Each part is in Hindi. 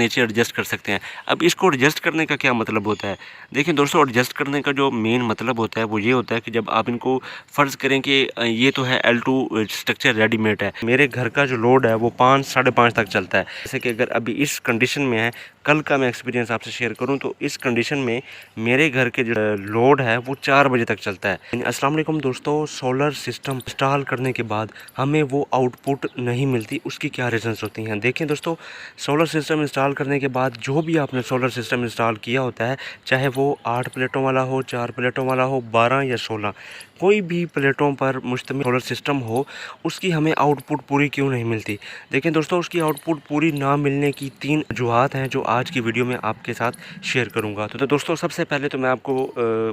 नीचे एडजस्ट कर सकते हैं। अब इसको एडजस्ट करने का क्या मतलब होता है? देखिए दोस्तों, एडजस्ट करने का जो मेन मतलब होता है वो ये होता है कि जब आप इनको फ़र्ज़ करें कि ये तो है L2 स्ट्रक्चर रेडीमेड है, मेरे घर का जो लोड है वो 5 साढ़े 5 तक चलता है। जैसे कि अगर अभी इस कंडीशन में है, कल का मैं एक्सपीरियंस आपसे शेयर करूं तो इस कंडीशन में मेरे घर के जो लोड है वो 4 बजे तक चलता है। अस्सलाम वालेकुम दोस्तों, सोलर सिस्टम इंस्टॉल करने के बाद हमें वो आउटपुट नहीं मिलती, उसकी क्या रीज़न्स होती हैं? देखें दोस्तों, सोलर सिस्टम इंस्टॉल करने के बाद जो भी आपने सोलर सिस्टम इंस्टॉल किया होता है, चाहे वो 8 प्लेटों वाला हो, 4 प्लेटों वाला हो, 12 या 16, कोई भी प्लेटों पर मुश्तमिल सोलर सिस्टम हो, उसकी हमें आउटपुट पूरी क्यों नहीं मिलती? देखें दोस्तों, उसकी आउटपुट पूरी ना मिलने की 3 वजूहात हैं जो आज की वीडियो में आपके साथ शेयर करूंगा। तो दोस्तों, सबसे पहले तो मैं आपको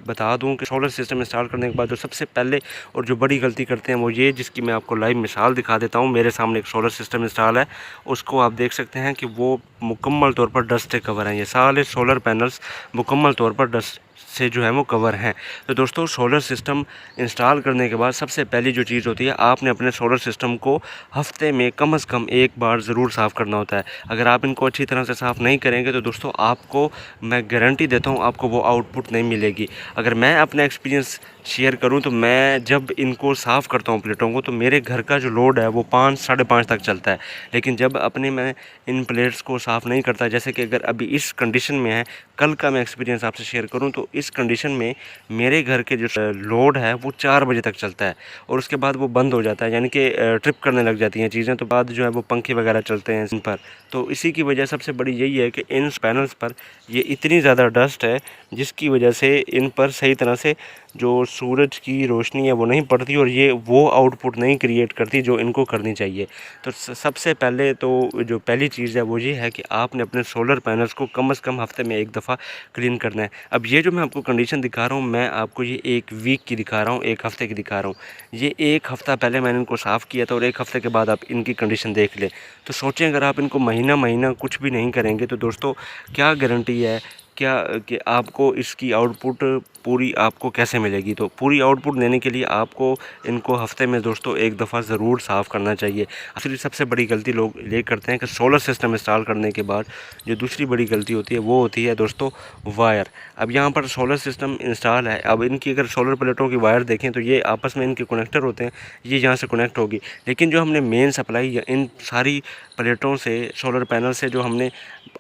बता दूं कि सोलर सिस्टम इंस्टॉल करने के बाद जो सबसे पहले और जो बड़ी गलती करते हैं वो ये, जिसकी मैं आपको लाइव मिसाल दिखा देता हूँ। मेरे सामने एक सोलर सिस्टम इंस्टॉल है, उसको आप देख सकते हैं कि वो मुकम्मल तौर पर डस्ट से कवर हैं। ये सारे सोलर पैनल्स मुकम्मल तौर पर डस्ट से जो है वो कवर हैं। तो दोस्तों, सोलर सिस्टम इंस्टॉल करने के बाद सबसे पहली जो चीज़ होती है, आपने अपने सोलर सिस्टम को हफ्ते में कम से कम एक बार ज़रूर साफ़ करना होता है। अगर आप इनको अच्छी तरह से साफ़ नहीं करेंगे तो दोस्तों, आपको मैं गारंटी देता हूँ आपको वो आउटपुट नहीं मिलेगी। अगर मैं अपना एक्सपीरियंस शेयर करूं तो मैं जब इनको साफ़ करता हूं प्लेटों को, तो मेरे घर का जो लोड है वो 5 साढ़े 5 तक चलता है। लेकिन जब अपने मैं इन प्लेट्स को साफ़ नहीं करता, जैसे कि अगर अभी इस कंडीशन में है, कल का मैं एक्सपीरियंस आपसे शेयर करूं तो इस कंडीशन में मेरे घर के जो लोड है वो 4 बजे तक चलता है और उसके बाद वो बंद हो जाता है, यानी कि ट्रिप करने लग जाती हैं चीज़ें। तो बाद जो है वो पंखे वगैरह चलते हैं इन पर। तो इसी की वजह सबसे बड़ी यही है कि इन पैनल्स पर ये इतनी ज़्यादा डस्ट है जिसकी वजह से इन पर सही तरह से जो सूरज की रोशनी है वो नहीं पड़ती और ये वो आउटपुट नहीं क्रिएट करती जो इनको करनी चाहिए। तो सबसे पहले तो जो पहली चीज़ है वो ये है कि आपने अपने सोलर पैनल्स को कम से कम हफ्ते में एक दफ़ा क्लीन करना है। अब ये जो मैं आपको कंडीशन दिखा रहा हूँ, मैं आपको ये 1 वीक की दिखा रहा हूँ, 1 हफ़्ते की दिखा रहा हूँ। ये 1 हफ़्ता पहले मैंने इनको साफ़ किया था और 1 हफ़्ते के बाद आप इनकी कंडीशन देख लें। तो सोचें, अगर आप इनको महीना कुछ भी नहीं करेंगे तो दोस्तों, क्या गारंटी है क्या कि आपको इसकी आउटपुट पूरी आपको कैसे मिलेगी? तो पूरी आउटपुट लेने के लिए आपको इनको हफ्ते में दोस्तों एक दफ़ा ज़रूर साफ़ करना चाहिए। असली सबसे बड़ी गलती लोग ये करते हैं कि सोलर सिस्टम इंस्टॉल करने के बाद जो दूसरी बड़ी गलती होती है वो होती है दोस्तों वायर। अब यहाँ पर सोलर सिस्टम इंस्टॉल है, अब इनकी अगर सोलर प्लेटों की वायर देखें तो ये आपस में इनके कनेक्टर होते हैं, ये यहाँ से कनेक्ट होगी। लेकिन जो हमने मेन सप्लाई या इन सारी प्लेटों से, सोलर पैनल से जो हमने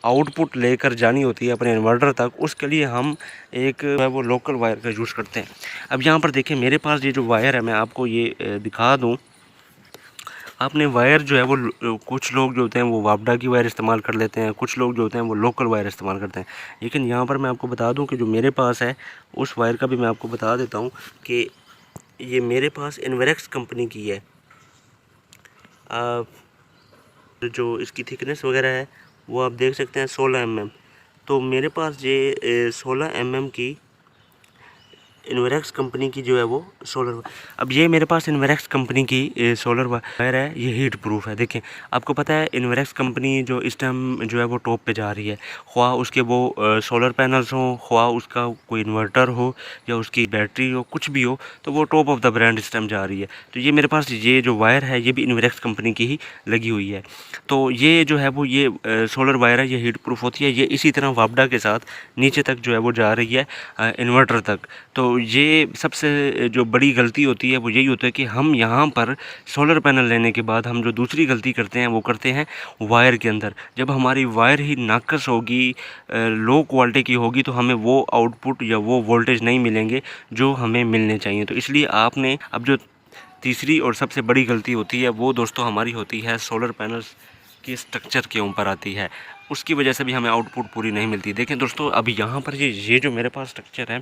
आउटपुट लेकर जानी होती है अपने इन्वर्टर तक, उसके लिए हम एक वो लोकल वायर का यूज़ करते हैं। अब यहाँ पर देखिए, मेरे पास ये जो वायर है, मैं आपको ये दिखा दूँ। आपने वायर जो है वो कुछ लोग जो होते हैं वो वापडा की वायर इस्तेमाल कर लेते हैं, कुछ लोग जो होते हैं वो लोकल वायर इस्तेमाल करते हैं। लेकिन यहाँ पर मैं आपको बता दूँ कि जो मेरे पास है उस वायर का भी मैं आपको बता देता हूँ कि ये मेरे पास इन्वेरेक्स कंपनी की है। जो इसकी थिकनेस वगैरह है वो आप देख सकते हैं 16 mm। तो मेरे पास ये 16 mm की इन्वेरेक्स कंपनी की जो है वो सोलर। अब ये मेरे पास इन्वेरेक्स कंपनी की सोलर वायर है, ये हीट प्रूफ है। देखें, आपको पता है इन्वेरेक्स कंपनी जो इस टाइम जो है वो टॉप पे जा रही है, ख्वाह उसके वो सोलर पैनल्स हो, ख्वाह उसका कोई इन्वर्टर हो या उसकी बैटरी हो, कुछ भी हो, तो वो टॉप ऑफ द ब्रांड इस टाइम जा रही है। तो ये मेरे पास ये जो वायर है ये भी इन्वेरेक्स कंपनी की ही लगी हुई है। तो ये जो है वो ये सोलर वायर है, ये हीट प्रूफ होती है। ये इसी तरह वापडा के साथ नीचे तक जो है वो जा रही है इन्वर्टर तक। तो ये सबसे जो बड़ी गलती होती है वो यही होता है कि हम यहाँ पर सोलर पैनल लेने के बाद हम जो दूसरी गलती करते हैं वो करते हैं वायर के अंदर। जब हमारी वायर ही नाकस होगी, लो क्वालिटी की होगी, तो हमें वो आउटपुट या वो वोल्टेज नहीं मिलेंगे जो हमें मिलने चाहिए। तो इसलिए आपने अब जो तीसरी और सबसे बड़ी गलती होती है वो दोस्तों हमारी होती है सोलर पैनल्स के स्ट्रक्चर के ऊपर आती है, उसकी वजह से भी हमें आउटपुट पूरी नहीं मिलती। देखें दोस्तों, अभी यहाँ पर ये जो मेरे पास स्ट्रक्चर है,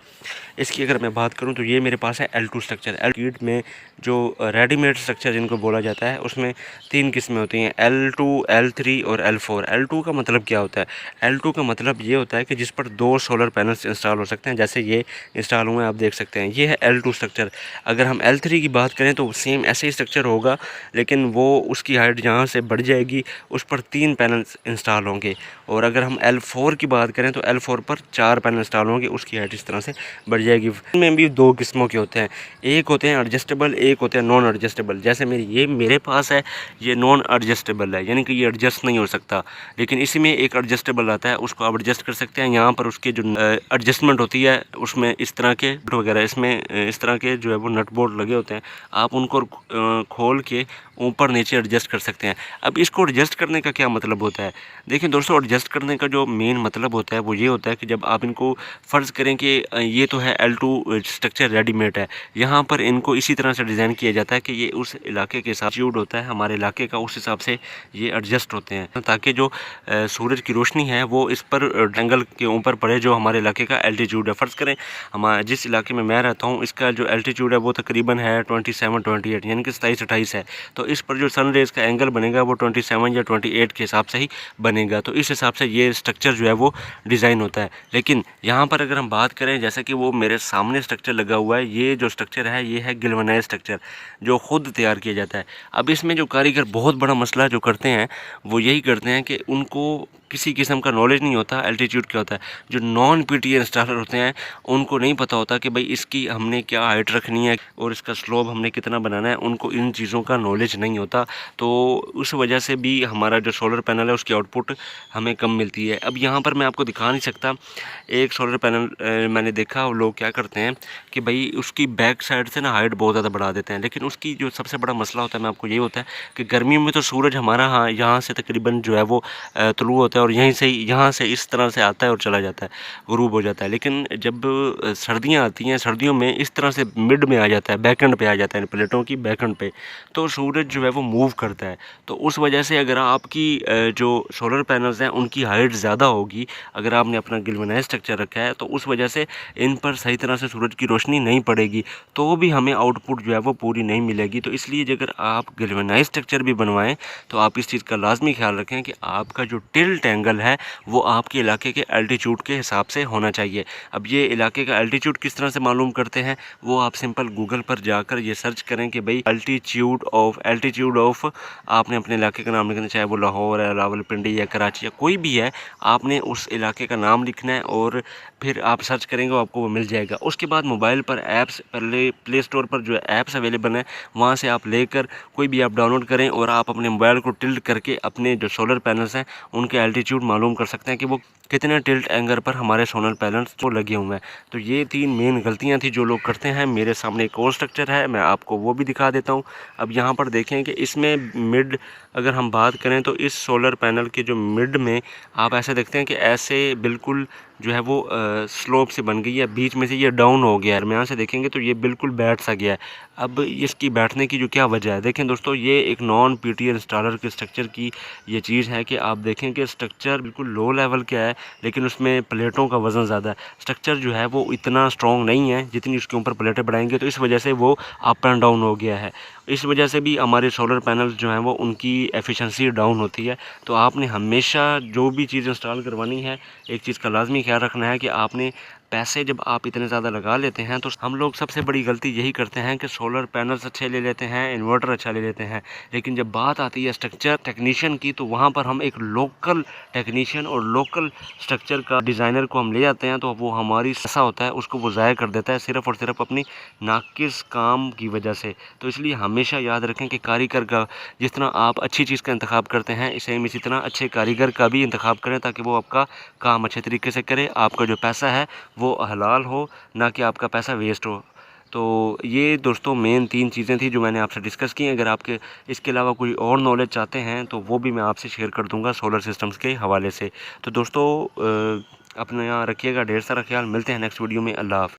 इसकी अगर मैं बात करूँ तो ये मेरे पास है L2 स्ट्रक्चर। L में जो रेडीमेड स्ट्रक्चर जिनको बोला जाता है उसमें 3 किस्में होती हैं, L2, L3 और L4। L2 का मतलब क्या होता है? L2 का मतलब ये होता है कि जिस पर 2 सोलर पैनल्स इंस्टॉल हो सकते हैं, जैसे ये इंस्टॉल हुए हैं, आप देख सकते हैं। ये है L2 स्ट्रक्चर। अगर हम L3 की बात करें तो सेम ऐसे ही स्ट्रक्चर होगा, लेकिन वो उसकी हाइट जहाँ से बढ़ जाएगी उस पर 3 पैनल्स इंस्टॉल होंगे। पे। और अगर हम L4 की बात करें तो L4 पर 4 पैनल इंस्टॉल होंगे, उसकी हाइट इस तरह से बढ़ जाएगी। इनमें भी 2 किस्मों के होते हैं, एक होते हैं एडजस्टेबल, एक होते हैं नॉन एडजस्टेबल। जैसे मेरे पास है ये नॉन एडजस्टेबल है, यानी कि ये एडजस्ट नहीं हो सकता, लेकिन इसी में एक एडजस्टेबल आता है, उसको आप एडजस्ट कर सकते हैं। यहाँ पर उसके जो एडजस्टमेंट होती है उसमें इस तरह के वगैरह, इसमें इस तरह के जो है वो नट बोल्ट लगे होते हैं, आप उनको खोल के ऊपर नीचे एडजस्ट कर सकते हैं। अब इसको एडजस्ट करने का क्या मतलब होता है? देखिए दोस्तों, एडजस्ट करने का जो मेन मतलब होता है वो ये होता है कि जब आप इनको फ़र्ज़ करें कि ये तो है L2 स्ट्रक्चर रेडीमेड है, यहाँ पर इनको इसी तरह से डिज़ाइन किया जाता है कि ये उस इलाके के साथ एल्टीट्यूड होता है हमारे इलाके का, उस हिसाब से ये एडजस्ट होते हैं, ताकि जो सूरज की रोशनी है वो इस पर एंगल के ऊपर पड़े जो हमारे इलाके का एल्टीट्यूड है। फ़र्ज़ करें हमारे जिस इलाके में मैं रहता हूँ इसका जो एल्टीट्यूड है वो तकरीबन है 27-28, यानी कि 27-28 है। तो इस पर जो सन रेज़ का एंगल बनेगा वो 27 या 28 के हिसाब से ही बनेगा। तो इस हिसाब से ये स्ट्रक्चर जो है वो डिज़ाइन होता है। लेकिन यहाँ पर अगर हम बात करें, जैसे कि वो मेरे सामने स्ट्रक्चर लगा हुआ है, ये जो स्ट्रक्चर है ये है गिल्वनाइज स्ट्रक्चर, जो ख़ुद तैयार किया जाता है। अब इसमें जो कारीगर बहुत बड़ा मसला जो करते हैं वो यही करते हैं कि उनको किसी किस्म का नॉलेज नहीं होता एल्टीट्यूड क्या होता है। जो नॉन पीटीए इंस्टॉलर होते हैं उनको नहीं पता होता कि भाई इसकी हमने क्या हाइट रखनी है और इसका स्लोप हमने कितना बनाना है, उनको इन चीज़ों का नॉलेज नहीं होता। तो उस वजह से भी हमारा जो सोलर पैनल है उसकी आउटपुट हमें कम मिलती है। अब यहाँ पर मैं आपको दिखा नहीं सकता, एक सोलर पैनल मैंने देखा लोग क्या करते हैं कि भाई उसकी बैक साइड से ना हाइट बहुत ज़्यादा बढ़ा देते हैं, लेकिन उसकी जो सबसे बड़ा मसला होता है मैं आपको ये होता है कि गर्मियों में तो सूरज हमारा यहाँ से तकरीबन जो है वो तुलू होता है और यहाँ से इस तरह से आता है और चला जाता है, गुरूब हो जाता है। लेकिन जब सर्दियाँ आती हैं, सर्दियों में इस तरह से मिड में आ जाता है, बैकएंड पे आ जाता है, प्लेटों की बैकएंड पे, तो सूरज जो है वो मूव करता है। तो उस वजह से अगर आपकी जो सोलर पैनल्स हैं उनकी हाइट ज़्यादा होगी, अगर आपने अपना गिल्वनाइज स्ट्रक्चर रखा है, तो उस वजह से इन पर सही तरह से सूरज की रोशनी नहीं पड़ेगी, तो भी हमें आउटपुट जो है वो पूरी नहीं मिलेगी। तो इसलिए अगर आप गिल्वनाइज स्ट्रक्चर भी बनवाएं तो आप इस चीज़ का लाजमी ख्याल रखें कि आपका जो टिल्ट एंगल है वो आपके इलाके के एल्टीट्यूड के हिसाब से होना चाहिए। अब ये इलाके का एल्टीट्यूड किस तरह से मालूम करते हैं, वो आप सिंपल गूगल पर जाकर ये सर्च करें कि भाई एल्टीट्यूड ऑफ आपने अपने इलाके का नाम लिखना, चाहे वो लाहौर है, रावलपिंडी या कराची या कोई भी है, आपने उस इलाके का नाम लिखना है और फिर आप सर्च करेंगे आपको वो मिल जाएगा। उसके बाद मोबाइल पर ऐप्स, पहले प्ले स्टोर पर जो ऐप्स अवेलेबल हैं वहाँ से आप लेकर कोई भी ऐप डाउनलोड करें और आप अपने मोबाइल को टिल्ट करके अपने जो सोलर पैनल्स हैं उनके एल्टीट्यूड मालूम कर सकते हैं कि वो कितने टिल्ट एंगल पर हमारे सोलर पैनल्स जो लगे हुए हैं। तो ये 3 मेन गलतियां थी जो लोग करते हैं। मेरे सामने एक और स्ट्रक्चर है, मैं आपको वो भी दिखा देता हूँ। अब यहाँ पर देखें कि इसमें मिड अगर हम बात करें तो इस सोलर पैनल के जो मिड में आप ऐसे देखते हैं कि ऐसे बिल्कुल जो है वो स्लोप से बन गई है, बीच में से ये डाउन हो गया है। यहाँ से देखेंगे तो ये बिल्कुल बैठ सा गया है। अब इसकी बैठने की जो क्या वजह है, देखें दोस्तों, ये एक नॉन पीटीए इंस्टॉलर के स्ट्रक्चर की ये चीज़ है कि आप देखें कि स्ट्रक्चर बिल्कुल लो लेवल का है, लेकिन उसमें प्लेटों का वज़न ज़्यादा है। स्ट्रक्चर जो है वो इतना स्ट्रॉन्ग नहीं है जितनी उसके ऊपर प्लेटें बढ़ाएंगे, तो इस वजह से वो अप एंड डाउन हो गया है। इस वजह से भी हमारे सोलर पैनल्स जो हैं वो उनकी एफिशिएंसी डाउन होती है। तो आपने हमेशा जो भी चीज़ इंस्टॉल करवानी है, एक चीज़ का लाजमी ख्याल रखना है कि आपने पैसे जब आप इतने ज़्यादा लगा लेते हैं, तो हम लोग सबसे बड़ी गलती यही करते हैं कि सोलर पैनल्स अच्छे ले लेते हैं, इन्वर्टर अच्छा ले लेते हैं, लेकिन जब बात आती है स्ट्रक्चर टेक्नीशियन की, तो वहाँ पर हम एक लोकल टेक्नीशियन और लोकल स्ट्रक्चर का डिज़ाइनर को हम ले जाते हैं, तो वो हमारी ऐसा होता है उसको वो ज़ाया कर देता है सिर्फ़ और सिर्फ अपनी नाकिस काम की वजह से। तो इसलिए हमेशा याद रखें कि कारीगर का जिस तरह आप अच्छी चीज़ का इंतखाब करते हैं, इसी तरह अच्छे कारीगर का भी इंतखाब करें, ताकि वो आपका काम अच्छे तरीके से करे, आपका जो पैसा है वो हलाल हो, ना कि आपका पैसा वेस्ट हो। तो ये दोस्तों मेन 3 चीज़ें थी जो मैंने आपसे डिस्कस की। अगर आपके इसके अलावा कोई और नॉलेज चाहते हैं तो वो भी मैं आपसे शेयर कर दूंगा सोलर सिस्टम्स के हवाले से। तो दोस्तों अपने यहाँ रखिएगा ढेर सारा ख्याल, मिलते हैं नेक्स्ट वीडियो में। अल्लाह हाफ़िज़।